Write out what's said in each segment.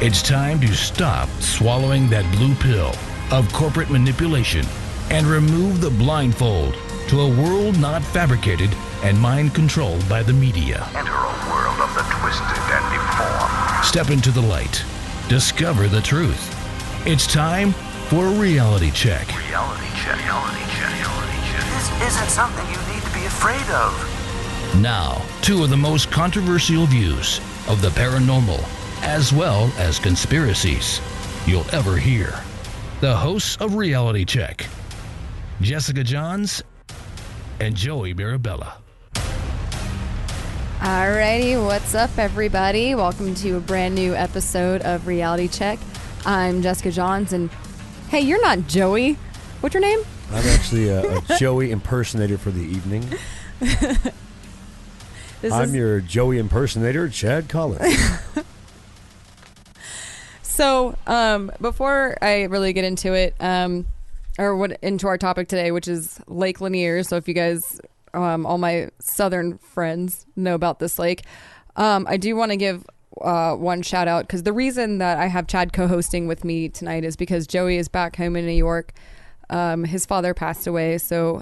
It's time to stop swallowing that blue pill of corporate manipulation and remove the blindfold to a world not fabricated and mind controlled by the media. Enter a world of the twisted and deformed. Step into the light. Discover the truth. It's time for a reality check. Reality check. Reality check. Reality check. This isn't something you need to be afraid of. Now, two of the most controversial views of the paranormal as well as conspiracies you'll ever hear. The hosts of Reality Check, Jessica Johns and Joey Mirabella. Alrighty, what's up everybody? Welcome to a brand new episode of Reality Check. I'm Jessica Johns, and hey, you're not Joey. What's your name? I'm actually a Joey impersonator for the evening. I'm your Joey impersonator, Chad Collins. So, before I really get into it, into our topic today, which is Lake Lanier. So if you guys, all my southern friends know about this lake, I do want to give one shout out, because the reason that I have Chad co-hosting with me tonight is because Joey is back home in New York. His father passed away. So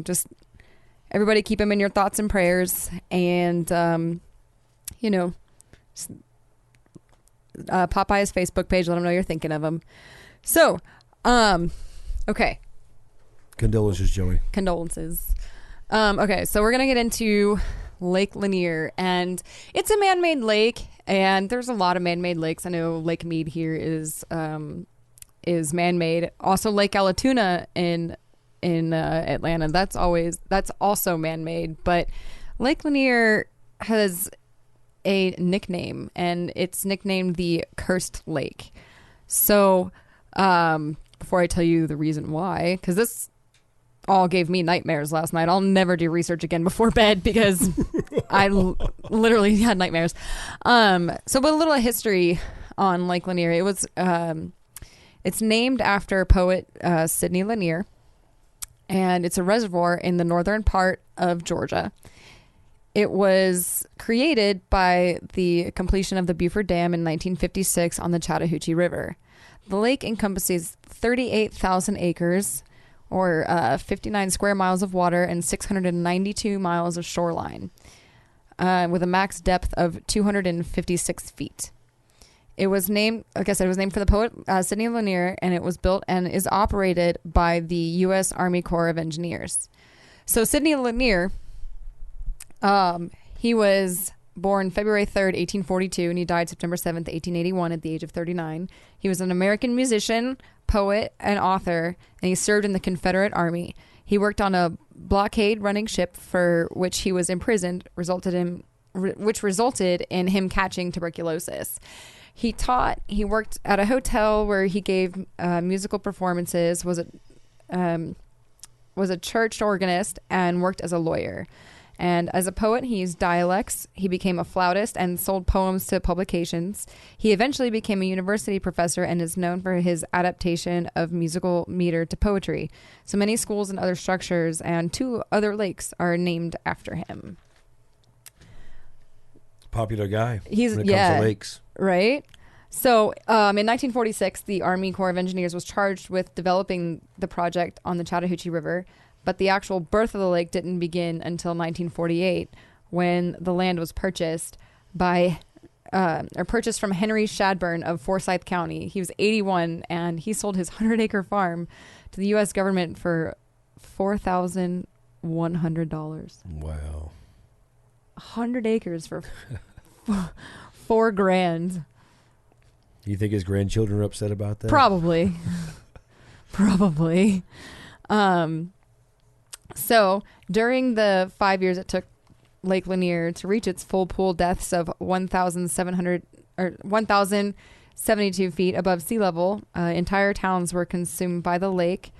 just everybody keep him in your thoughts and prayers. And, pop by his Facebook page, let him know you're thinking of him. So, okay. Condolences, Joey. Condolences. Okay, so we're gonna get into Lake Lanier, and it's a man-made lake, and there's a lot of man-made lakes. I know Lake Mead here is man-made. Also, Lake Allatoona in Atlanta, that's also man-made, but Lake Lanier has a nickname, and it's nicknamed the Cursed Lake. So before I tell you the reason why, because this all gave me nightmares last night. I'll never do research again before bed because I literally had nightmares. So a little history on Lake Lanier. It was it's named after poet Sidney Lanier, and it's a reservoir in the northern part of Georgia. It was created by the completion of the Beaufort Dam in 1956 on the Chattahoochee River. The lake encompasses 38,000 acres, or 59 square miles of water, and 692 miles of shoreline, with a max depth of 256 feet. It was named, like I said, it was named for the poet Sidney Lanier, and it was built and is operated by the U.S. Army Corps of Engineers. So Sidney Lanier, he was born February 3rd, 1842, and he died September 7th, 1881 at the age of 39. He was an American musician, poet, and author, and he served in the Confederate Army. He worked on a blockade running ship for which he was imprisoned, which resulted in him catching tuberculosis. He worked at a hotel where he gave musical performances, was a church organist, and worked as a lawyer. And as a poet, he used dialects. He became a flautist and sold poems to publications. He eventually became a university professor and is known for his adaptation of musical meter to poetry. So many schools and other structures and 2 other lakes are named after him. Popular guy. When it comes to lakes. Right? So in 1946, the Army Corps of Engineers was charged with developing the project on the Chattahoochee River. But the actual birth of the lake didn't begin until 1948, when the land was purchased from Henry Shadburn of Forsyth County. He was 81, and he sold his 100-acre farm to the U.S. government for $4,100. Wow. 100 acres for $4,000. You think his grandchildren are upset about that? Probably. Probably. So during the 5 years it took Lake Lanier to reach its full pool depths of 1,072 feet above sea level, entire towns were consumed by the lake,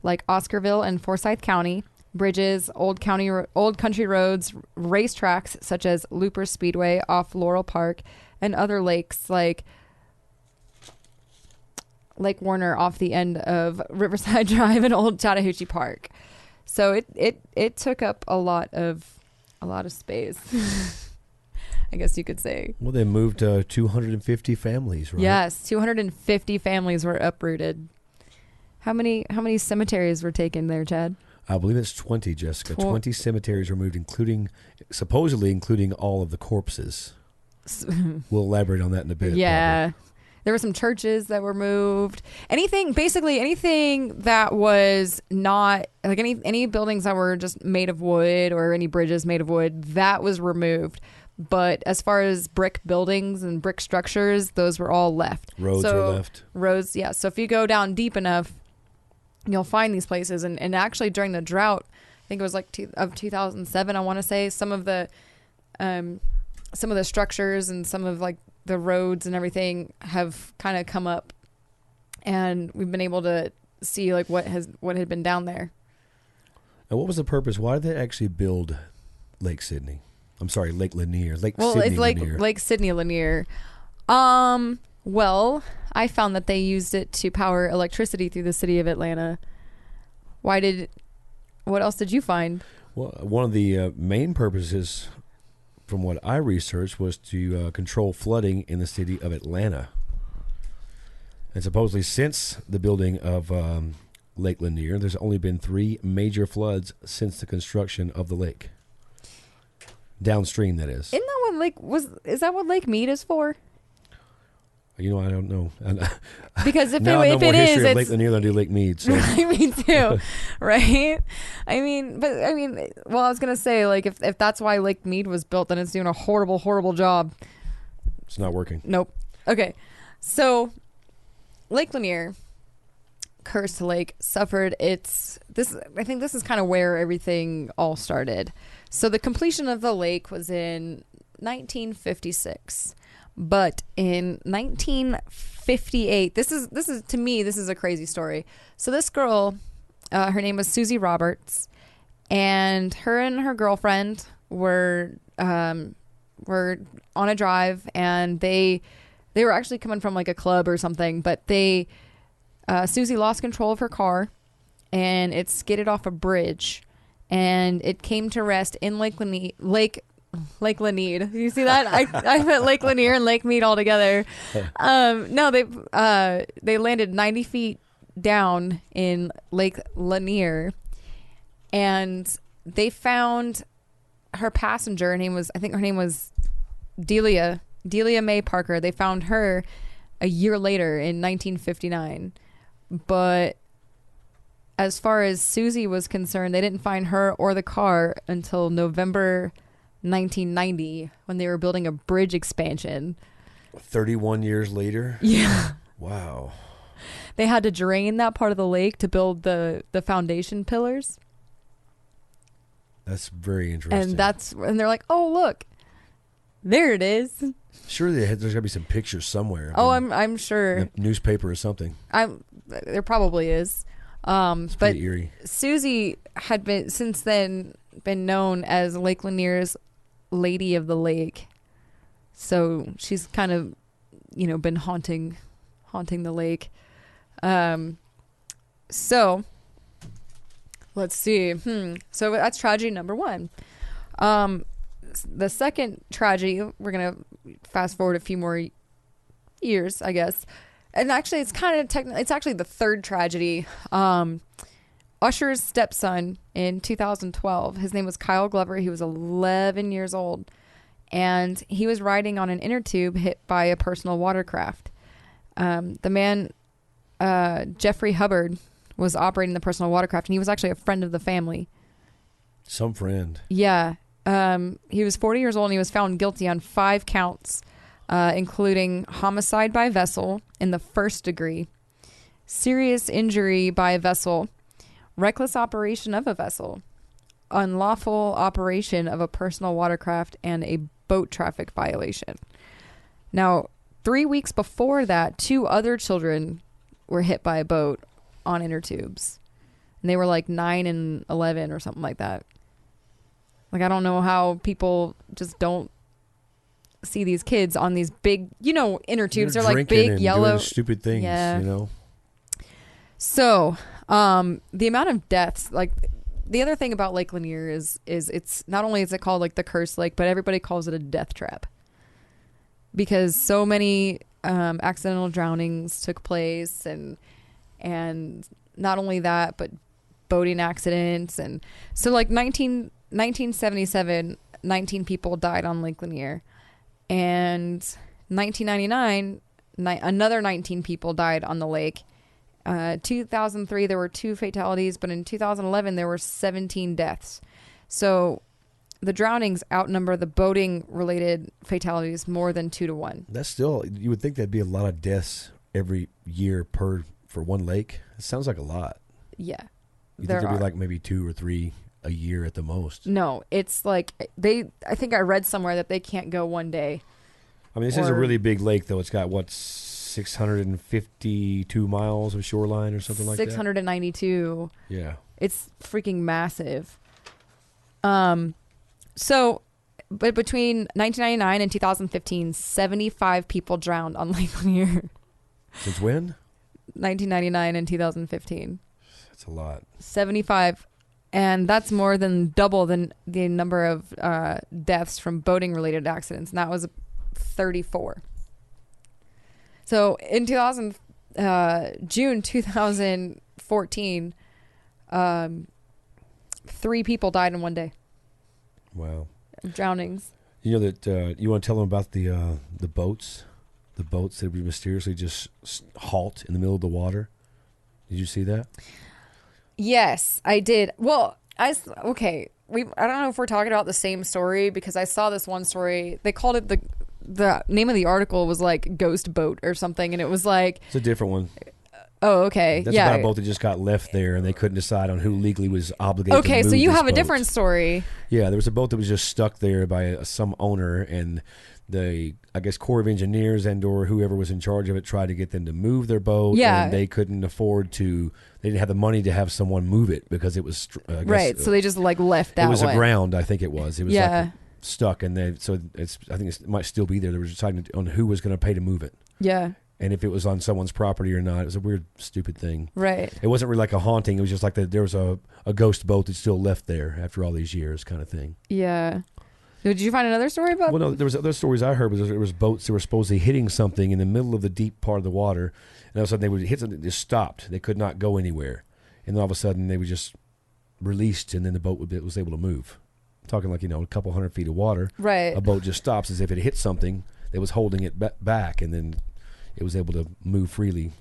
like Oscarville and Forsyth County. Bridges, old country roads, racetracks such as Looper Speedway off Laurel Park, and other lakes like Lake Warner off the end of Riverside Drive and Old Chattahoochee Park. So it took up a lot of space. I guess you could say. Well, they moved 250 families, right? Yes, 250 families were uprooted. How many cemeteries were taken there, Chad? I believe it's 20, Jessica. 20 cemeteries were moved, supposedly including all of the corpses. We'll elaborate on that in a bit. Yeah. Probably. There were some churches that were moved. Anything that was not like any buildings that were just made of wood or any bridges made of wood, that was removed. But as far as brick buildings and brick structures, those were all left. Roads were left. Roads, yeah. So if you go down deep enough, you'll find these places. And actually during the drought, I think it was like of 2007, I want to say, some of the structures and some of like the roads and everything have kind of come up, and we've been able to see like what had been down there. And what was the purpose? Why did they actually build Lake Sydney? I'm sorry, Lake Lanier. It's like Lake Sydney Lanier. Well, I found that they used it to power electricity through the city of Atlanta. What else did you find? Well, one of the main purposes, from what I researched, was to control flooding in the city of Atlanta. And supposedly since the building of Lake Lanier, there's only been 3 major floods since the construction of the lake. Downstream, that is. Isn't that what is that what Lake Mead is for? I don't know. Because if now it I know more is, history of it's Lake Lanier than I do Lake Mead. So. Me too, right? I mean, well, I was gonna say, like, if that's why Lake Mead was built, then it's doing a horrible, horrible job. It's not working. Nope. Okay, so Lake Lanier, cursed lake, suffered its. I think this is kind of where everything all started. So the completion of the lake was in 1956. But in 1958, this is to me, this is a crazy story. So this girl, her name was Susie Roberts, and her girlfriend were on a drive, and they were actually coming from like a club or something. But Susie lost control of her car, and it skidded off a bridge, and it came to rest in Lake Lanier. You see that? I put Lake Lanier and Lake Mead all together. No, they landed 90 feet down in Lake Lanier, and they found her passenger. I think her name was Delia Mae Parker. They found her a year later in 1959. But as far as Susie was concerned, they didn't find her or the car until November 1990, when they were building a bridge expansion. 31 years later? Yeah. Wow. They had to drain that part of the lake to build the foundation pillars. That's very interesting. And they're like, oh, look, there it is. Surely there's got to be some pictures somewhere. I'm sure. In a newspaper or something. There probably is. It's but pretty eerie. Susie had since then been known as Lake Lanier's Lady of the Lake. So she's kind of, been haunting the lake. So let's see. So that's tragedy number 1. The second tragedy, we're going to fast forward a few more years, I guess. And actually, it's kind of it's actually the third tragedy. Usher's stepson in 2012. His name was Kyle Glover. He was 11 years old, and he was riding on an inner tube hit by a personal watercraft. The man, Jeffrey Hubbard, was operating the personal watercraft, and he was actually a friend of the family. Some friend. Yeah. He was 40 years old, and he was found guilty on 5 counts, including homicide by vessel in the first degree, serious injury by a vessel, reckless operation of a vessel, unlawful operation of a personal watercraft, and a boat traffic violation. Now, 3 weeks before that, 2 other children were hit by a boat on inner tubes. And they were like 9 and 11 or something like that. Like, I don't know how people just don't see these kids on these big, inner tubes. They're like big yellow. Doing stupid things, yeah. So, the amount of deaths, like, the other thing about Lake Lanier is it's not only is it called like the cursed lake, but everybody calls it a death trap. because so many accidental drownings took place, and not only that, but boating accidents. And so like 1977, 19 people died on Lake Lanier, and 1999, another 19 people died on the lake. 2003 there were 2 fatalities, but in 2011 there were 17 deaths. So the drownings outnumber the boating related fatalities more than 2 to 1. That's still, you would think that'd be a lot of deaths every year for one lake. It sounds like a lot. Yeah. You think there'd be like maybe 2 or 3 a year at the most? No, it's like I think I read somewhere that they can't go one day. I mean, this is a really big lake, though. It's got, 652 miles of shoreline or something like that? 692. Yeah. It's freaking massive. So, but between 1999 and 2015, 75 people drowned on Lake Lanier. Since when? 1999 and 2015. That's a lot. 75. And that's more than double than the number of deaths from boating related accidents. And that was 34. So in June 2014, 3 people died in one day. Wow. Drownings. You know that you want to tell them about the boats? The boats that would mysteriously just halt in the middle of the water. Did you see that? Yes, I did. Well, I don't know if we're talking about the same story, because I saw this one story. They called it the name of the article was like Ghost Boat or something, and it was like, it's a different one. Oh, okay. That's yeah. about a boat that just got left there, and they couldn't decide on who legally was obligated to move so you this have a boat. different story. Yeah, there was a boat that was just stuck there by some owner, and the, I guess, Corps of Engineers and or whoever was in charge of it tried to get them to move their boat, and they couldn't afford to. They didn't have the money to have someone move it because it was right. So they just like left that. It was one. aground, I think it was. It was like stuck, and I think it might still be there. They were deciding on who was going to pay to move it. Yeah. And if it was on someone's property or not. It was a weird, stupid thing. Right. It wasn't really like a haunting. It was just like there was a ghost boat that's still left there after all these years, kind of thing. Yeah. Did you find another story about? Well, no. There was other stories I heard. There was boats that were supposedly hitting something in the middle of the deep part of the water, and all of a sudden they would hit something that just stopped. They could not go anywhere, and then all of a sudden they were just released, and then the boat was able to move. I'm talking like a couple 100 feet of water. Right. A boat just stops as if it hit something that was holding it back, and then it was able to move freely,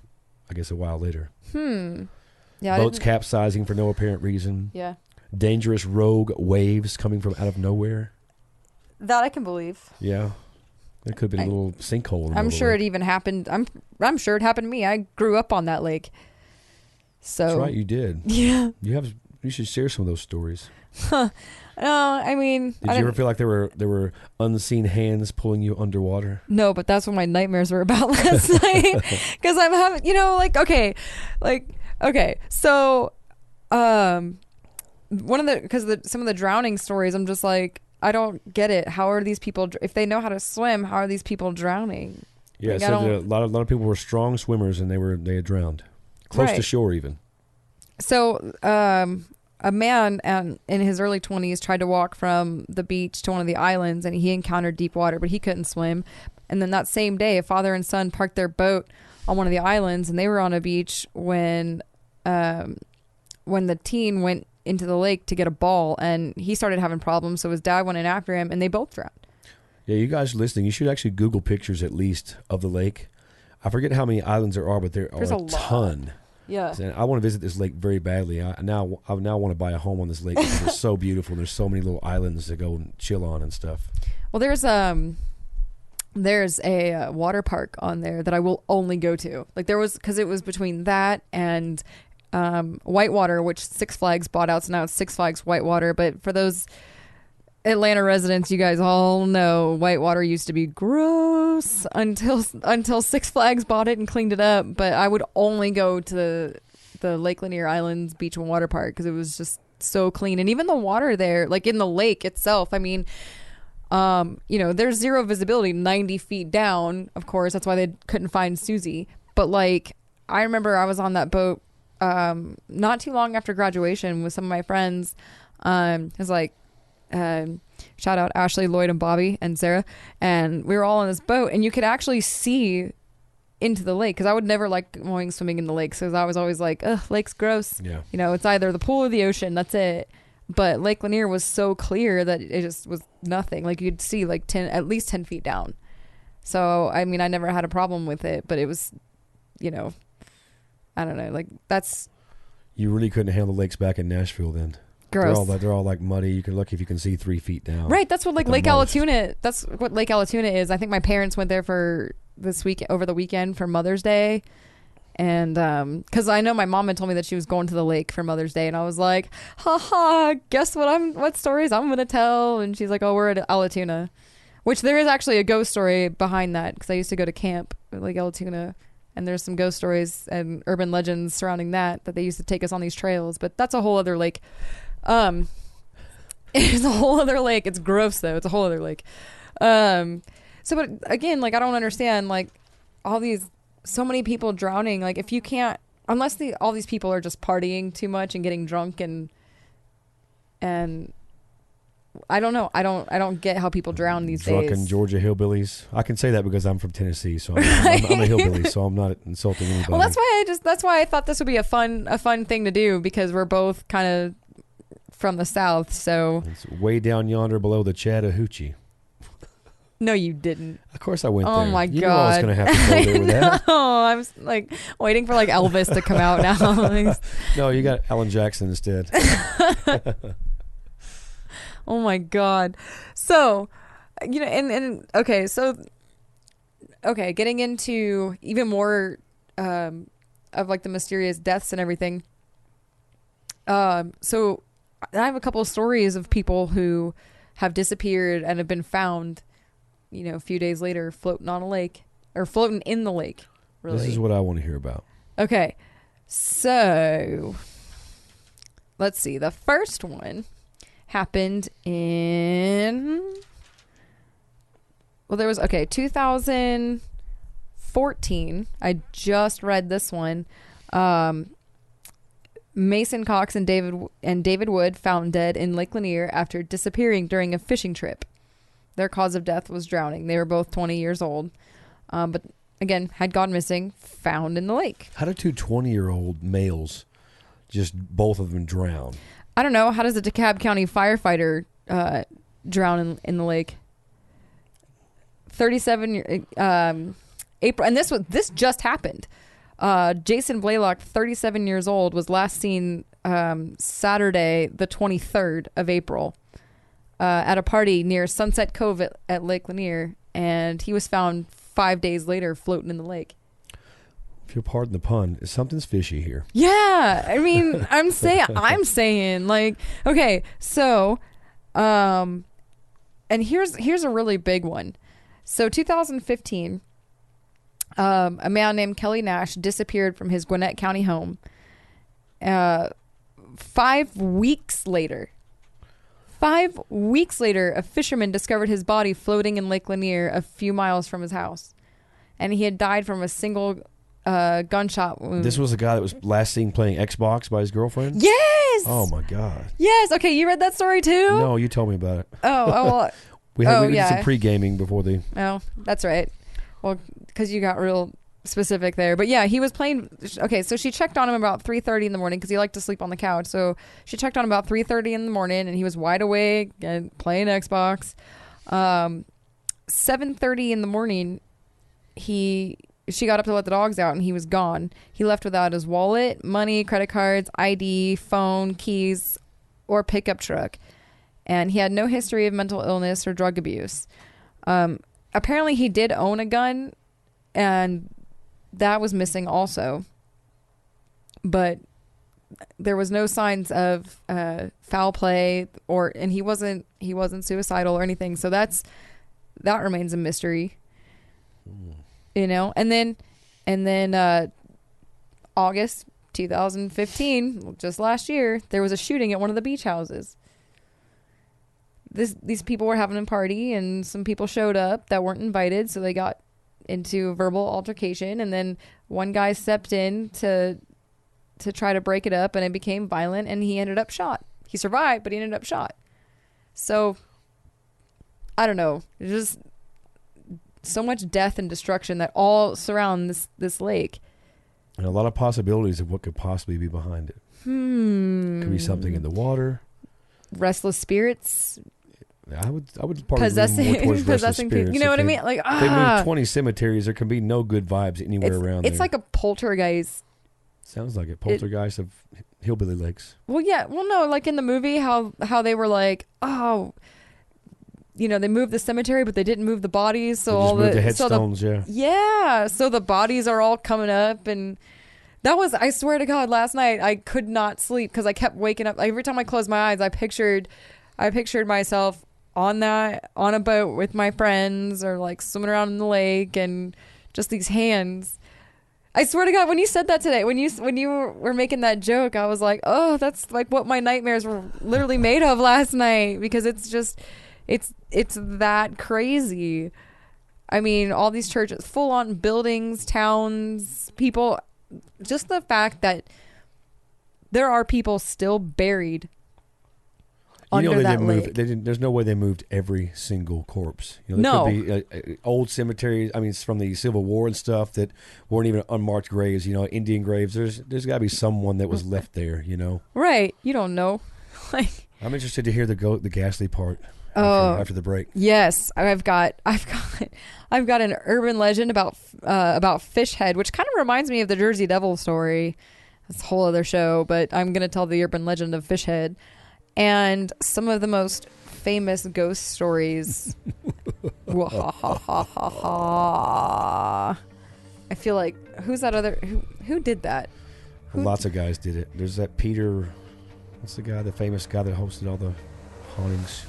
I guess, a while later. Yeah. Boats capsizing for no apparent reason. Yeah. Dangerous rogue waves coming from out of nowhere. That I can believe. Yeah. There could have been a little sinkhole. I'm sure it even happened. I'm sure it happened to me. I grew up on that lake. So that's right, you did. Yeah. You should share some of those stories. No, I mean, Did you ever feel like there were unseen hands pulling you underwater? No, but that's what my nightmares were about last night. Because I'm having, okay. So, some of the drowning stories, I'm just like, I don't get it. How are these people, if they know how to swim, how are these people drowning? Yeah, so a lot of people were strong swimmers, and they had drowned close to shore even. So, a man in his early 20s tried to walk from the beach to one of the islands, and he encountered deep water, but he couldn't swim. And then that same day, a father and son parked their boat on one of the islands, and they were on a beach when the teen went into the lake to get a ball, and he started having problems, so his dad went in after him, and they both drowned. Yeah, you guys listening, you should actually Google pictures at least of the lake. I forget how many islands there are, but there's a ton. Yeah. And I want to visit this lake very badly. I now want to buy a home on this lake because it's so beautiful. And there's so many little islands to go and chill on and stuff. Well, there's a water park on there that I will only go to. Like because it was between that and Whitewater, which Six Flags bought out, so now it's Six Flags Whitewater. But for those Atlanta residents, you guys all know Whitewater used to be gross until Six Flags bought it and cleaned it up. But I would only go to the Lake Lanier Islands Beach and Water Park because it was just so clean. And even the water there, like in the lake itself, I mean, there's zero visibility 90 feet down. Of course, that's why they couldn't find Susie. But like, I remember I was on that boat not too long after graduation with some of my friends. It was like Shout out Ashley, Lloyd, and Bobby and Sarah. And we were all on this boat, and you could actually see into the lake, because I would never like going swimming in the lakes, because I was always like, ugh, lake's gross. Yeah. You know, it's either the pool or the ocean. That's it. But Lake Lanier was so clear that it just was nothing. Like, you'd see like at least 10 feet down. So, I mean, I never had a problem with it, but it was, you know, I don't know. Like, that's... You really couldn't handle the lakes back in Nashville then. Gross. They're all like muddy. You can look if you can see 3 feet down. Right. That's what like Lake most. Allatoona. That's what Lake Allatoona is. I think my parents went there for over the weekend for Mother's Day, and because I know my mom had told me that she was going to the lake for Mother's Day, and I was like, haha, guess what stories I'm gonna tell? And she's like, oh, we're at Allatoona, which there is actually a ghost story behind that, because I used to go to camp at Lake Allatoona. And there's some ghost stories and urban legends surrounding that they used to take us on these trails. But that's a whole other lake. It's a whole other lake. It's gross, though. It's a whole other lake. So, but again, like, I don't understand, like, so many people drowning. Like, if you can't, unless all these people are just partying too much and getting drunk and I don't know. I don't get how people drown these days. Drunken Georgia hillbillies. I can say that because I'm from Tennessee, so I'm a hillbilly, so I'm not insulting anybody. Well, that's why I thought this would be a fun thing to do, because we're both kind of from the South. So it's way down yonder below the Chattahoochee. No, you didn't. Of course I went there. Oh my you God. knew I was going to have to go there with that. No, I'm like waiting for like Elvis to come out now. No, you got Alan Jackson instead. Oh my God. So, you know, and okay, so, okay, getting into even more of like the mysterious deaths and everything. So I have a couple of stories of people who have disappeared and have been found, you know, a few days later floating on a lake, or floating in the lake, really. This is what I want to hear about. Okay. So, let's see. The first one happened in, well, there was, 2014. I just read this one. Mason Cox and David Wood found dead in Lake Lanier after disappearing during a fishing trip. Their cause of death was drowning. They were both 20 years old, but again, had gone missing, found in the lake. How did two 20-year-old males just both of them drown? I don't know. How does a DeKalb County firefighter drown in the lake? 37 April, and this just happened. Jason Blaylock, 37 years old, was last seen Saturday, the 23rd of April, at a party near Sunset Cove at Lake Lanier, and he was found 5 days later floating in the lake. If you'll pardon the pun, something's fishy here. Yeah, I mean, I'm saying, like, okay, so, and here's a really big one. So, 2015, a man named Kelly Nash disappeared from his Gwinnett County home. 5 weeks later, a fisherman discovered his body floating in Lake Lanier a few miles from his house, and he had died from a single gunshot wound. This was the guy that was last seen playing Xbox by his girlfriend? Yes! Oh, my God. Yes. Okay, you read that story too? No, you told me about it. Oh, well. we did some pre-gaming before the... Oh, that's right. Well, because you got real specific there. But yeah, he was playing... Okay, so she checked on him about 3:30 in the morning because he liked to sleep on the couch. So she checked on him about 3:30 in the morning, and he was wide awake and playing Xbox. 7:30 in the morning, she got up to let the dogs out, and he was gone. He left without his wallet, money, credit cards, ID, phone, keys, or pickup truck. And he had no history of mental illness or drug abuse. Apparently, he did own a gun, and that was missing also. But there was no signs of foul play, and he wasn't suicidal or anything. So that remains a mystery. You know, and then August 2015, just last year, there was a shooting at one of the beach houses. These people were having a party, and some people showed up that weren't invited, so they got into a verbal altercation, and then one guy stepped in to try to break it up, and it became violent, and he ended up shot. He survived, but he ended up shot. So I don't know, just so much death and destruction that all surround this lake. And a lot of possibilities of what could possibly be behind it. Could be something in the water. Restless spirits. I would probably lean more towards restless spirits. You know what I mean? Like, they move 20 cemeteries. There can be no good vibes anywhere around there. It's like a poltergeist. Sounds like it. Poltergeist of hillbilly lakes. Well, yeah. Well, no, like in the movie, how they were like, oh, you know, they moved the cemetery, but they didn't move the bodies. So they just moved the headstones, yeah. So the bodies are all coming up, and that was, I swear to God, last night I could not sleep because I kept waking up. Every time I closed my eyes, I pictured myself on a boat with my friends, or like swimming around in the lake, and just these hands. I swear to God, when you said that today, when you were making that joke, I was like, oh, that's like what my nightmares were literally made of last night, because it's just, it's that crazy. I mean, all these churches, full on buildings, towns, people, just the fact that there are people still buried under that lake. There's no way they moved every single corpse. You know, No. There could be old cemeteries. I mean, it's from the Civil War and stuff that weren't even unmarked graves. You know, Indian graves. There's got to be someone that was left there. You know, Right? You don't know. Like, I'm interested to hear the ghastly part. After the break. Yes, I've got an urban legend about fish head, which kind of reminds me of the Jersey Devil story. It's a whole other show, but I'm going to tell the urban legend of fish head. And some of the most famous ghost stories. I feel like, who's that other? Who did that? Lots of guys did it. There's that Peter. What's the famous guy that hosted all the hauntings?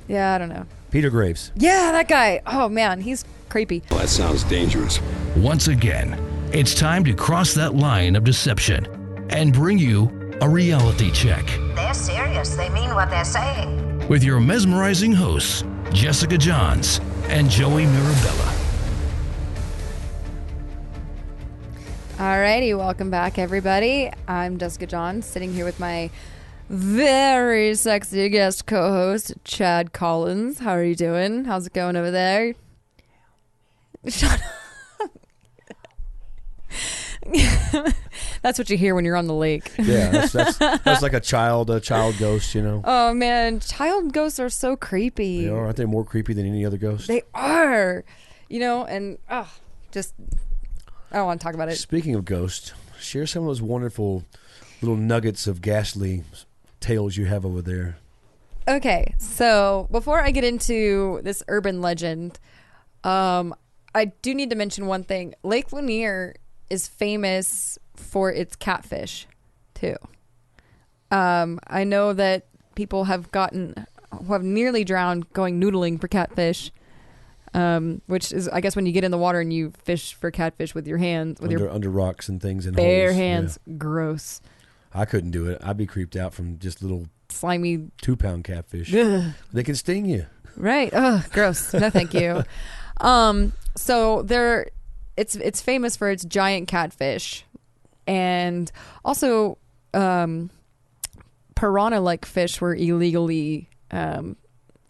Yeah, I don't know. Peter Graves. Yeah, that guy. Oh man, he's creepy. Well, that sounds dangerous. Once again, it's time to cross that line of deception and bring you a reality check They're serious. They mean what they're saying. with your mesmerizing hosts, Jessica Johns and Joey Mirabella. Alrighty, welcome back, everybody. I'm Jessica Johns, sitting here with my very sexy guest co-host, Chad Collins. How are you doing? How's it going over there? Shut up. That's what you hear when you're on the lake. Yeah, that's like a child ghost, you know. Oh man, child ghosts are so creepy. They are. Aren't they more creepy than any other ghost? They are. You know, and just I don't want to talk about it. Speaking of ghosts, share some of those wonderful little nuggets of ghastly tales you have over there. Okay, so before I get into this urban legend, I do need to mention one thing. Lake Lanier is famous for its catfish, too. I know that people who have nearly drowned going noodling for catfish, which is, I guess, when you get in the water and you fish for catfish with your hands, with your under rocks and things and bare holes. hands. Yeah. Gross. I couldn't do it. I'd be creeped out from just little Slimy 2-pound catfish. Ugh. They can sting you. Right. Ugh, gross. No, thank you. So it's famous for its giant catfish, and also piranha-like fish were illegally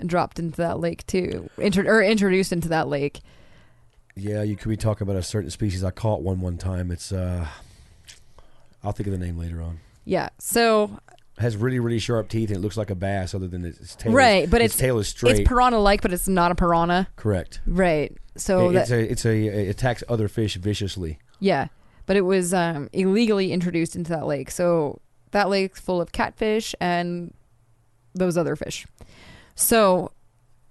dropped into that lake too, introduced into that lake. Yeah, you could be talking about a certain species. I caught one time. It's I'll think of the name later on. Yeah. So it has really, really sharp teeth, and it looks like a bass other than its tail. Right, but its tail is straight. It's piranha-like, but it's not a piranha. Correct. Right. So it attacks other fish viciously. Yeah, but it was illegally introduced into that lake. So that lake's full of catfish and those other fish. So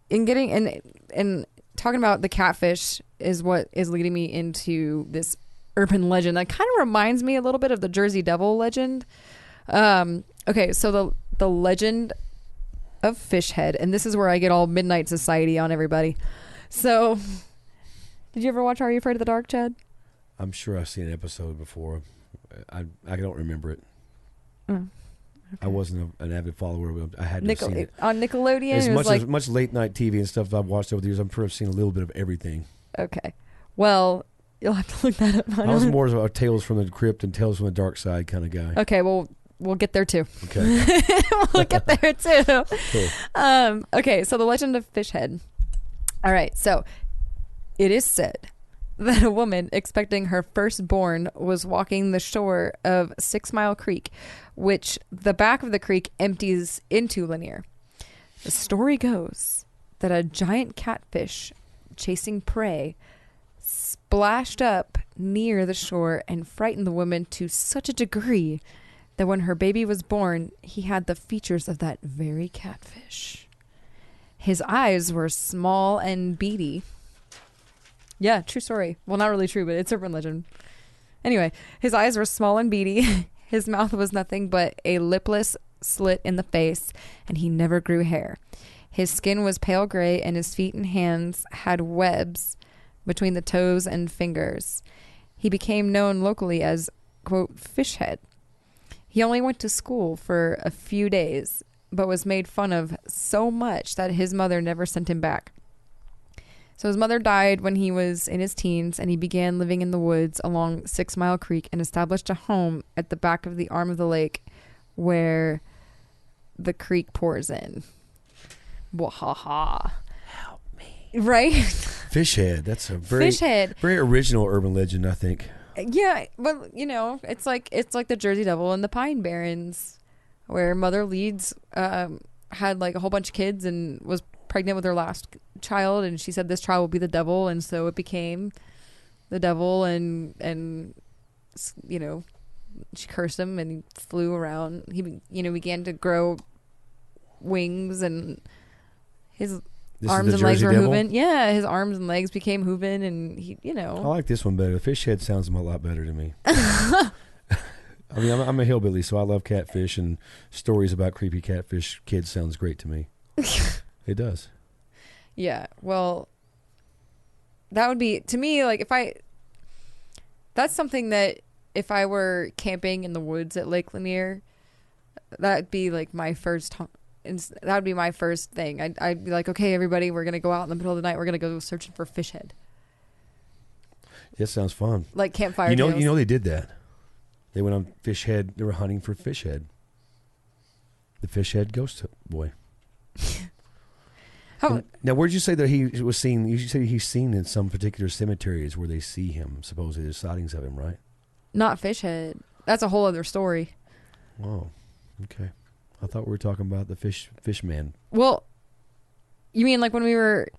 in getting and talking about the catfish is what is leading me into this urban legend that kind of reminds me a little bit of the Jersey Devil legend. Okay, so the legend of fish head, and this is where I get all Midnight Society on everybody. So, did you ever watch Are You Afraid of the Dark, Chad? I'm sure I've seen an episode before. I don't remember it. Okay. I wasn't an avid follower, but I had to have seen it. On Nickelodeon? As much late night TV and stuff I've watched over the years, I'm sure I've seen a little bit of everything. Okay. Well, you'll have to look that up. I was more of a Tales from the Crypt and Tales from the Dark Side kind of guy. Okay, well, we'll get there too. Okay. We'll get there too. Cool. Okay, so the legend of fish head. All right, so it is said that a woman expecting her firstborn was walking the shore of 6 Mile Creek, which the back of the creek empties into Lanier. The story goes that a giant catfish chasing prey splashed up near the shore and frightened the woman to such a degree that when her baby was born, he had the features of that very catfish. His eyes were small and beady. Yeah, true story. Well, not really true, but it's urban legend. Anyway, his eyes were small and beady. His mouth was nothing but a lipless slit in the face, and he never grew hair. His skin was pale gray, and his feet and hands had webs between the toes and fingers. He became known locally as, quote, Fishhead. He only went to school for a few days, but was made fun of so much that his mother never sent him back. So his mother died when he was in his teens, and he began living in the woods along 6 Mile Creek and established a home at the back of the arm of the lake where the creek pours in. Wahaha. Help me. Right? Fishhead. That's a very original urban legend, I think. Yeah, but it's like the Jersey Devil and the Pine Barrens, where Mother Leeds had like a whole bunch of kids and was pregnant with her last child, and she said this child will be the devil, and so it became the devil, and she cursed him and he flew around. He began to grow wings, and his arms and legs were hooven. Yeah, his arms and legs became hooven, and he I like this one better. The fish head sounds a lot better to me. I mean, I'm a hillbilly, so I love catfish, and stories about creepy catfish kids sounds great to me. It does. Yeah, well, that would be, to me, like, that's something that if I were camping in the woods at Lake Lanier, that'd be like my first, that would be my first thing. I'd be like, okay, everybody, we're going to go out in the middle of the night. We're going to go searching for fish head. It sounds fun. Like campfire tales. You know they did that. They went on fish head. They were hunting for fish head. The fish head ghost boy. Now, where'd you say that he was seen? You say he's seen in some particular cemeteries where they see him. Supposedly, there's sightings of him, right? Not fish head. That's a whole other story. Oh, okay. I thought we were talking about the fish man. Well, you mean like when we were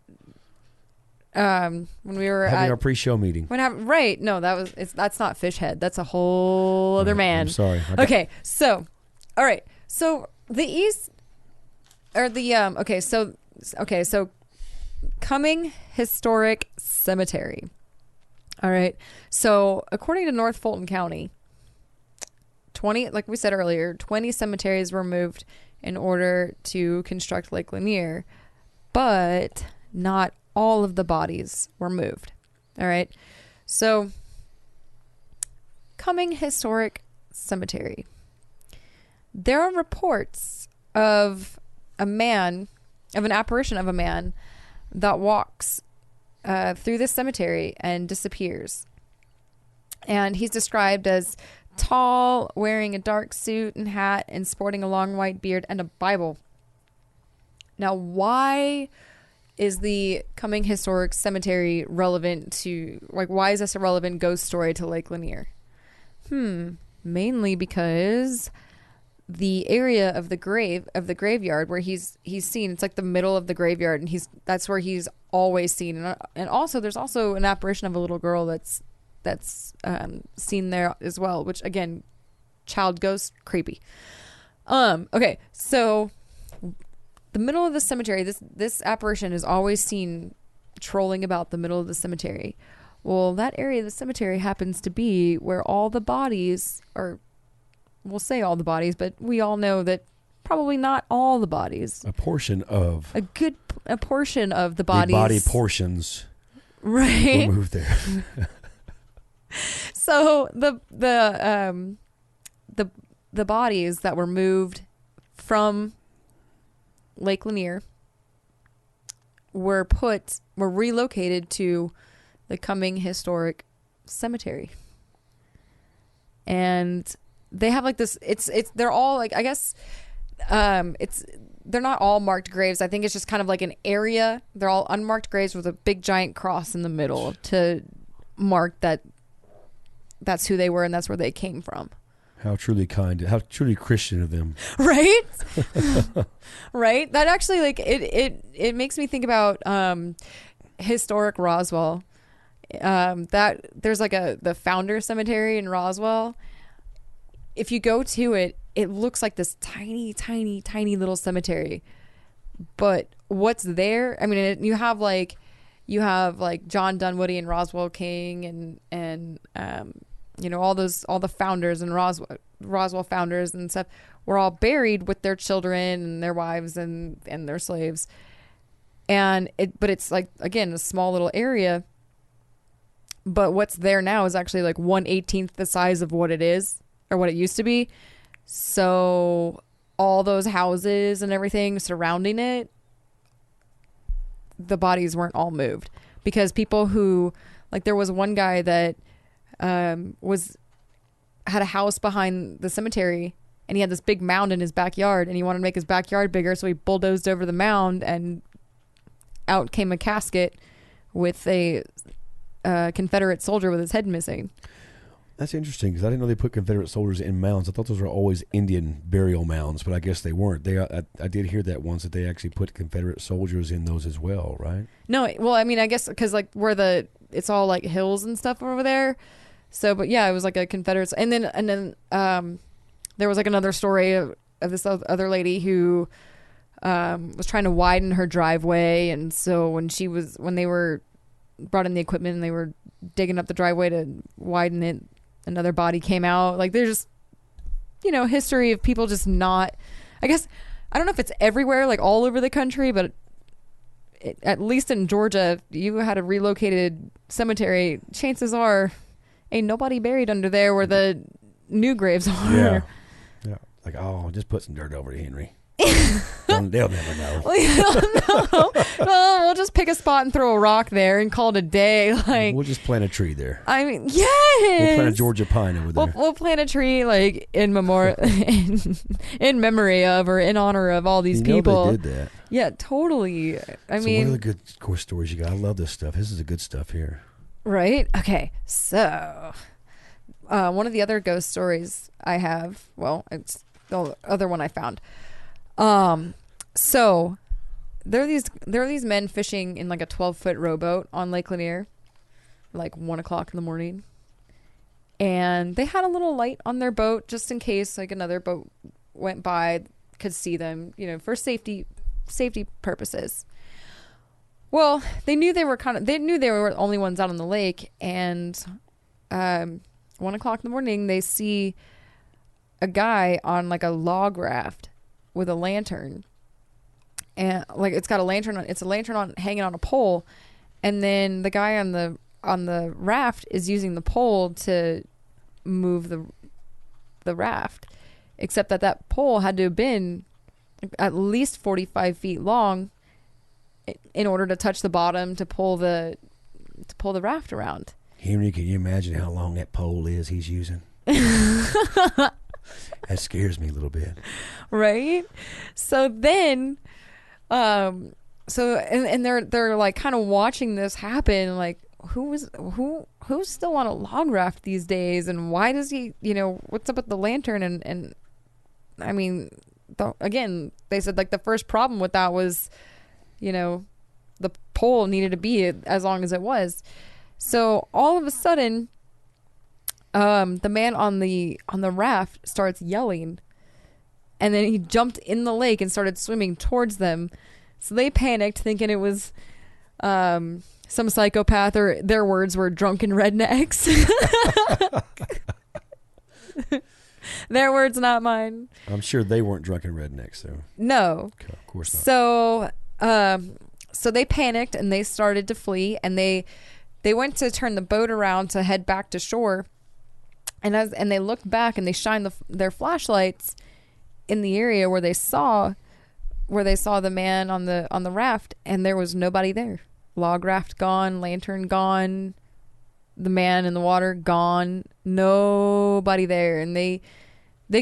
having our pre-show meeting? Right? No, that's not fish head. That's a whole other man. I'm sorry. Okay, so all right, so the east or the so Cumming Historic Cemetery. All right. So according to North Fulton County, 20, like we said earlier, 20 cemeteries were moved in order to construct Lake Lanier, but not all of the bodies were moved. All right. So Cumming Historic Cemetery. There are reports of an apparition of a man that walks through this cemetery and disappears. And he's described as tall, wearing a dark suit and hat, and sporting a long white beard and a Bible. Now, why is the Cumming Historic Cemetery relevant to, like, why is this a relevant ghost story to Lake Lanier? Mainly because the area of the graveyard where he's seen, it's like the middle of the graveyard, and that's where he's always seen. And also there's also an apparition of a little girl that's seen there as well, which again, child ghost, creepy. Okay, so the middle of the cemetery, this apparition is always seen trolling about the middle of the cemetery. Well, that area of the cemetery happens to be where all the bodies are. We'll say all the bodies, but we all know that probably not all the bodies. A portion of the bodies. The body portions. Right. Were moved there. So the bodies that were moved from Lake Lanier were relocated to the Cumming Historic Cemetery. And they have like this, they're all like, I guess, they're not all marked graves. I think it's just kind of like an area. They're all unmarked graves with a big giant cross in the middle to mark that that's who they were and that's where they came from. How truly kind, how truly Christian of them. Right? Right? That actually, like, it makes me think about historic Roswell. That there's like the Founder Cemetery in Roswell. If you go to it, it looks like this tiny, tiny, tiny little cemetery. But what's there? I mean, you have like John Dunwoody and Roswell King and all the founders and Roswell founders and stuff were all buried with their children and their wives and their slaves. But it's like, again, a small little area. But what's there now is actually like 1/18 the size of what it is or what it used to be. So all those houses and everything surrounding it, the bodies weren't all moved because people who, like, there was one guy that had a house behind the cemetery and he had this big mound in his backyard and he wanted to make his backyard bigger. So he bulldozed over the mound and out came a casket with a Confederate soldier with his head missing. That's interesting because I didn't know they put Confederate soldiers in mounds. I thought those were always Indian burial mounds, but I guess they weren't. I did hear that once that they actually put Confederate soldiers in those as well, right? No, well, I mean, I guess because like where it's all like hills and stuff over there. So, but yeah, it was like a Confederate, and then there was like another story of this other lady who was trying to widen her driveway, and so when they were brought in the equipment and they were digging up the driveway to widen it, another body came out. Like, there's just, history of people just not, I guess, I don't know if it's everywhere, like all over the country, but at least in Georgia, if you had a relocated cemetery, chances are ain't nobody buried under there where the new graves are. Yeah. Like, oh, just put some dirt over it, Henry. They'll never know. Well, we'll just pick a spot and throw a rock there and call it a day. Like, we'll just plant a tree there. I mean, yes. We'll plant a Georgia pine over there. We'll plant a tree like in memory of or in honor of all these people. They did that. Yeah, totally. I mean, what are the good core stories you got? I love this stuff. This is the good stuff here. Right? Okay, so one of the other ghost stories I have, well, it's the other one I found. So there are these men fishing in like a 12-foot rowboat on Lake Lanier, like 1:00 in the morning. And they had a little light on their boat just in case like another boat went by, could see them, for safety purposes. Well, they knew they were the only ones out on the lake, and 1:00 in the morning they see a guy on like a log raft with a lantern, and like it's got a lantern on, it's a lantern on hanging on a pole, and then the guy on the raft is using the pole to move the raft, except that pole had to have been at least 45 feet long in order to touch the bottom to pull the raft around. Henry, can you imagine how long that pole is he's using? That scares me a little bit. Right? So then, and they're like kind of watching this happen. Like, who's still on a log raft these days? And why does he, what's up with the lantern? And I mean, again, they said like the first problem with that was, the pole needed to be as long as it was. So all of a sudden, the man on the raft starts yelling, and then he jumped in the lake and started swimming towards them. So they panicked, thinking it was some psychopath, or their words were drunken rednecks. Their words, not mine. I'm sure they weren't drunken rednecks, though. No, okay, of course not. So they panicked and they started to flee, and they went to turn the boat around to head back to shore. And they looked back and they shined their flashlights in the area where they saw the man on the raft, and there was nobody there. Log raft gone, lantern gone, the man in the water gone, nobody there, and they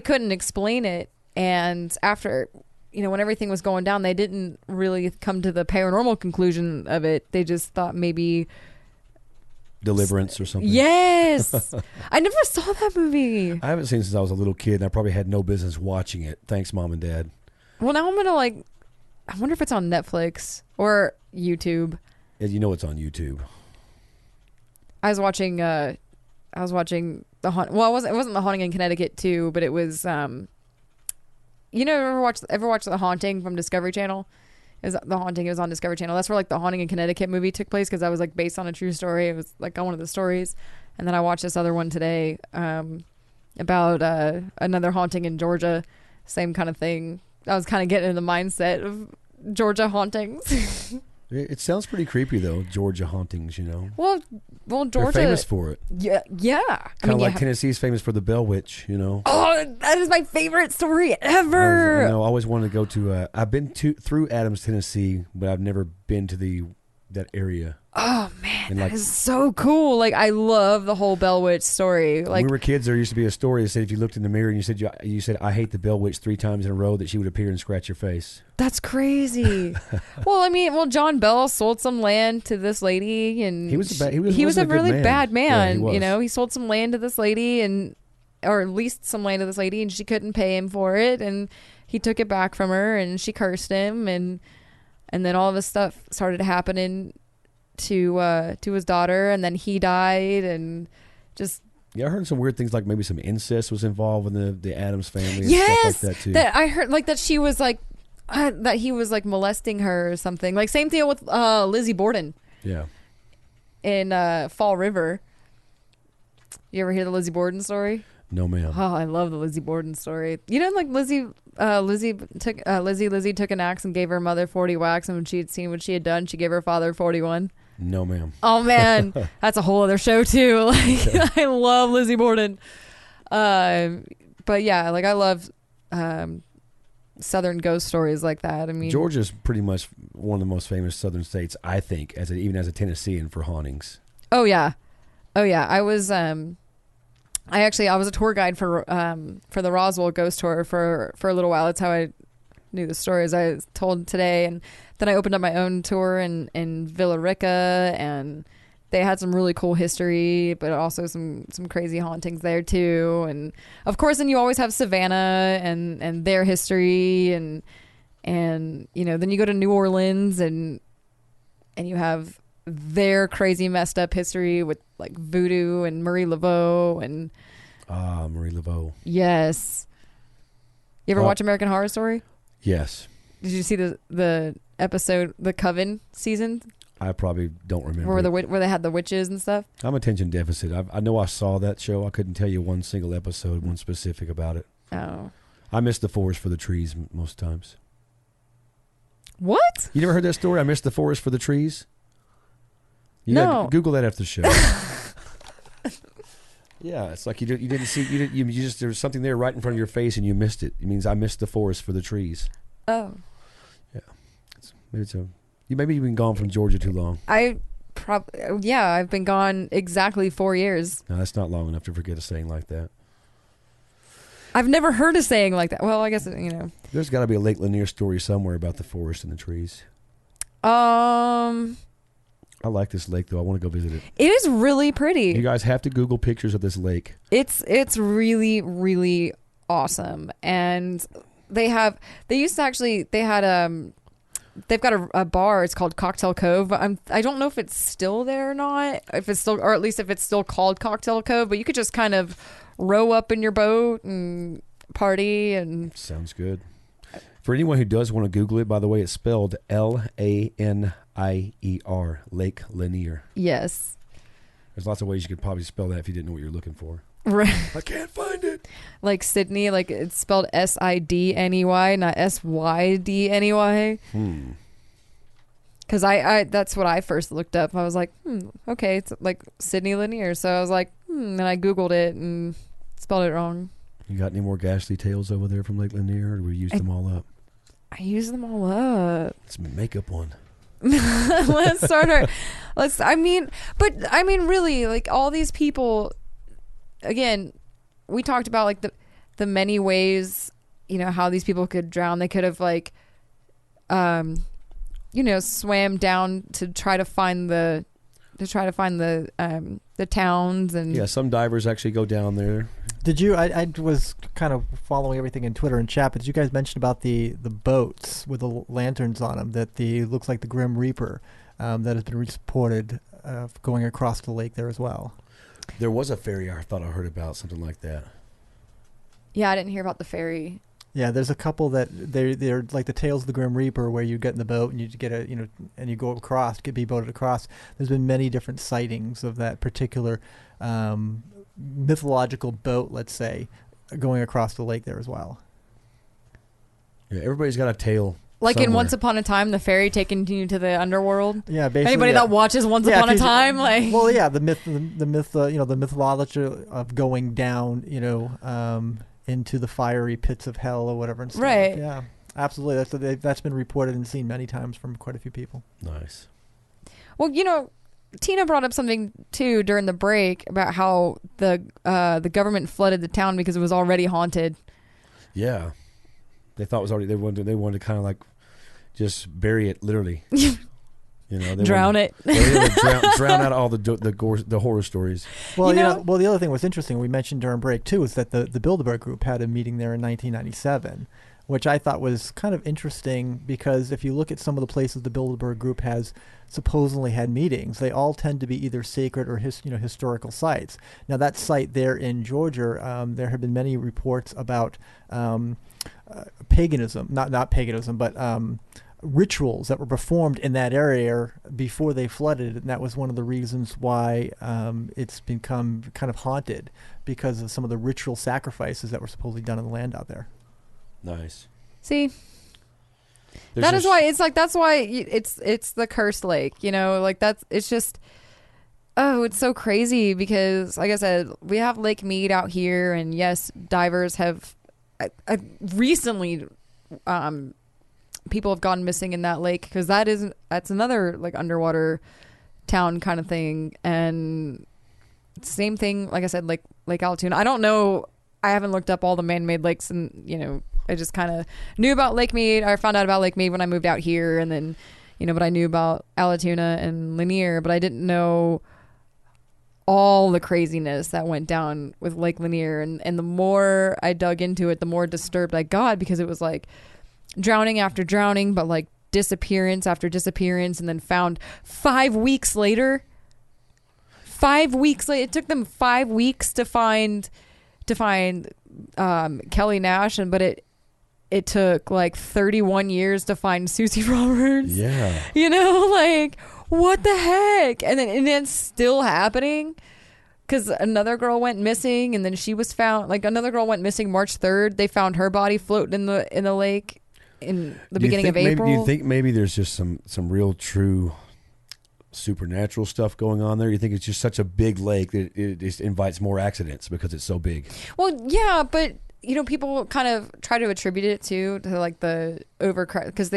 couldn't explain it. And after when everything was going down, they didn't really come to the paranormal conclusion of it. They just thought maybe Deliverance or something. Yes. I never saw that movie. I haven't seen it since I was a little kid, and I probably had no business watching it. Thanks, Mom and Dad. Well, now I'm gonna I wonder if it's on Netflix or YouTube. Yeah, you know it's on YouTube. I was watching the haunt. Well, it wasn't the Haunting in Connecticut 2, but it was ever watch The Haunting from Discovery Channel? Is The Haunting? It was on Discovery Channel. That's where The Haunting in Connecticut movie took place, because that was based on a true story. It was on one of the stories. And then I watched this other one today about another haunting in Georgia. Same kind of thing. I was kind of getting in the mindset of Georgia hauntings. It sounds pretty creepy, though. Georgia hauntings, Well, Georgia. They're famous for it. Yeah. Kind of like Tennessee's famous for the Bell Witch, Oh, that is my favorite story ever. I always wanted to go to. I've been through Adams, Tennessee, but I've never been to that area. Oh man, that is so cool! I love the whole Bell Witch story. When we were kids, there used to be a story that said if you looked in the mirror and you said I hate the Bell Witch 3 times in a row, that she would appear and scratch your face. That's crazy. Well, John Bell sold some land to this lady, and he was a really bad man. Yeah, he sold some land to this lady, or leased some land to this lady, and she couldn't pay him for it, and he took it back from her, and she cursed him, and then all of this stuff started happening to his daughter, and then he died, and just. Yeah, I heard some weird things, like maybe some incest was involved in the Addams family and yes, stuff like that too. That I heard that she was that he was molesting her or something. Same thing with Lizzie Borden. Yeah. In Fall River. You ever hear the Lizzie Borden story? No, ma'am. Oh, I love the Lizzie Borden story. Lizzie took an axe and gave her mother 40 whacks, and when she had seen what she had done, she gave her father 41. No, ma'am. Oh man, that's a whole other show too. I love Lizzie Borden. But yeah, I love Southern ghost stories like that. I mean, Georgia's pretty much one of the most famous Southern states, I think, even as a Tennessean, for hauntings. Oh yeah. I was I was a tour guide for the Roswell ghost tour for a little while. That's how I knew the stories I was told today, and then I opened up my own tour in Villa Rica, and they had some really cool history, but also some crazy hauntings there too. And of course, then you always have Savannah and their history, and then you go to New Orleans and you have their crazy messed up history with voodoo and Marie Laveau and Marie Laveau. Yes. You ever watch American Horror Story? Yes. Did you see the episode, the Coven season? I probably don't remember. Where they had the witches and stuff? I'm attention deficit. I know I saw that show. I couldn't tell you one single episode, one specific about it. Oh. I miss the forest for the trees most times. What? You never heard that story? I miss the forest for the trees? No. Google that after the show. Yeah, it's like you didn't see, you just, there was something there right in front of your face and you missed it. It means I missed the forest for the trees. Oh. Yeah. Maybe you've been gone from Georgia too long. I've been gone exactly 4 years. No, that's not long enough to forget a saying like that. I've never heard a saying like that. Well, I guess, There's got to be a Lake Lanier story somewhere about the forest and the trees. I like this lake, though. I want to go visit it. It is really pretty. You guys have to Google pictures of this lake. It's really, really awesome. And they've got a bar. It's called Cocktail Cove. I don't know if it's still there or not. Or at least if it's still called Cocktail Cove. But you could just kind of row up in your boat and party. And sounds good. For anyone who does want to Google it, by the way, it's spelled Lanier, Lake Lanier. Yes. There's lots of ways you could probably spell that if you didn't know what you're looking for. Right. I can't find it. Like Sydney, it's spelled Sidney, not Sydney. Because I that's what I first looked up. I was like, okay, it's like Sydney Lanier. So I was like, and I Googled it and spelled it wrong. You got any more ghastly tales over there from Lake Lanier, or do we use them all up? I use them all up. Let's make up one. Let's start really, all these people, again, we talked about the many ways how these people could drown. They could have like, swam down to try to find the towns. And yeah, some divers actually go down there. Did you? I was kind of following everything in Twitter and chat, but did you guys mention about the boats with the lanterns on them that looks like the Grim Reaper that has been reported going across the lake there as well? There was a ferry I thought I heard about, something like that. Yeah, I didn't hear about the ferry. Yeah, there's a couple that they're like the Tales of the Grim Reaper, where you get in the boat and you get and you go across, be boated across. There's been many different sightings of that particular mythological boat, let's say, going across the lake there as well. Yeah, everybody's got a tale. Like somewhere. in Once Upon a Time, the ferry taking you to the underworld. Yeah, basically. Anybody that watches Once Upon a Time, like. Well, yeah, the myth, the mythology of going down, into the fiery pits of hell or whatever. And stuff. Right. Yeah, absolutely. That's been reported and seen many times from quite a few people. Nice. Well, Tina brought up something too during the break about how the government flooded the town because it was already haunted. Yeah, they thought it was already. They wanted to kind of like just bury it literally. They drown it. Drown out all the horror stories. Well, the other thing was interesting. We mentioned during break too is that the Bilderberg Group had a meeting there in 1997. Which I thought was kind of interesting because if you look at some of the places the Bilderberg Group has supposedly had meetings, they all tend to be either sacred or historical sites. Now that site there in Georgia, there have been many reports about paganism, not paganism, but rituals that were performed in that area before they flooded, and that was one of the reasons why it's become kind of haunted because of some of the ritual sacrifices that were supposedly done on the land out there. Nice. See, that's why it's the cursed lake. It's just, it's so crazy because, like I said, we have Lake Mead out here, and yes, divers have recently, people have gone missing in that lake because that's another like underwater town kind of thing, and same thing. Like I said, Lake Altoona. I don't know. I haven't looked up all the man-made lakes, and I just kind of knew about Lake Mead. I found out about Lake Mead when I moved out here, and then, but I knew about Altoona and Lanier, but I didn't know all the craziness that went down with Lake Lanier. And the more I dug into it, the more disturbed I got because it was like drowning after drowning, but like disappearance after disappearance, and then found 5 weeks later. 5 weeks later, it took them 5 weeks to find Kelly Nash, but it took like 31 years to find Susie Roberts. Yeah. Like, what the heck? And it's still happening because another girl went missing, and then she was found. Like, another girl went missing March 3rd. They found her body floating in the lake in the beginning of April. Do you think maybe there's just some real true supernatural stuff going on there? You think it's just such a big lake that it just invites more accidents because it's so big? Well, yeah, but people kind of try to attribute it to like the overcrowd because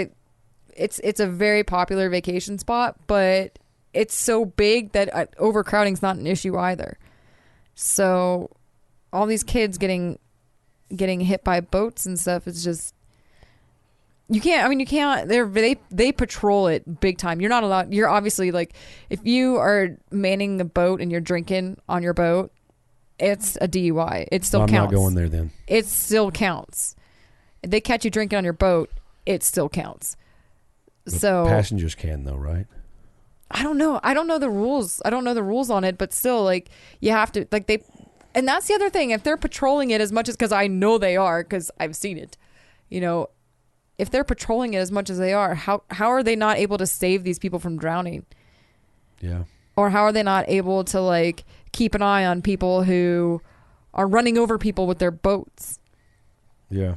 it's a very popular vacation spot, but it's so big that overcrowding's not an issue either. So all these kids getting hit by boats and stuff is just, you can't. They patrol it big time. You're not allowed. You're obviously like, if you are manning a boat and you're drinking on your boat, it's a DUI. It still counts. I'm not going there then. It still counts. If they catch you drinking on your boat, it still counts. So passengers can though, right? I don't know. I don't know the rules. I don't know the rules on it, but still, like, you have to, like, and that's the other thing. If they're patrolling it as much as, because I know they are, because I've seen it, if they're patrolling it as much as they are, how are they not able to save these people from drowning? Yeah. Or how are they not able to, like, keep an eye on people who are running over people with their boats? Yeah.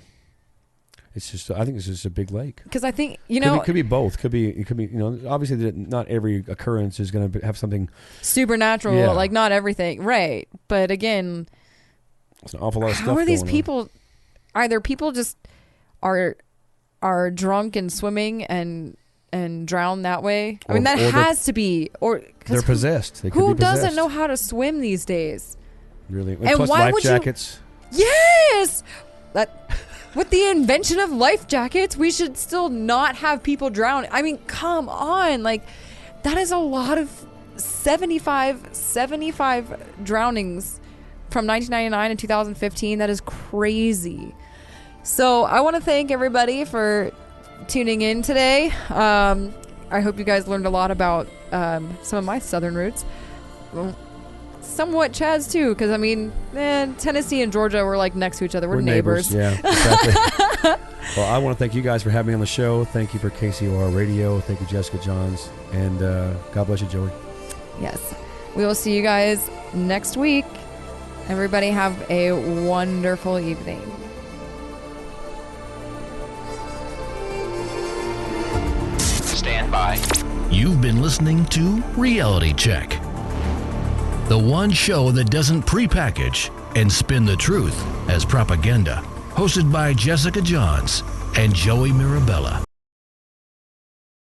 It's just, I think it's just a big lake. Because I think, it could be both. It could be, obviously not every occurrence is going to have something supernatural, yeah. like not everything. Right. But again, it's an awful lot of stuff. How are these going people, on. Either people just are drunk and swimming and drown that way? I mean, that has to be, or they're possessed. They could who be possessed. doesn't know how to swim these days? Really? And plus why life would jackets. Yes! That with the invention of life jackets, we should still not have people drown. I mean, come on. Like, that is a lot of 75 drownings from 1999 and 2015. That is crazy. So I want to thank everybody for tuning in today. I hope you guys learned a lot about some of my southern roots. Well, somewhat Chaz too, because I mean, Tennessee and Georgia were like next to each other. We're neighbors. Yeah, exactly. Well, I want to thank you guys for having me on the show. Thank you for KCOR Radio. Thank you, Jessica Johns. And God bless you, Joey. Yes. We will see you guys next week. Everybody have a wonderful evening. Stand by. You've been listening to Reality Check, the one show that doesn't prepackage and spin the truth as propaganda, hosted by Jessica Johns and Joey Mirabella.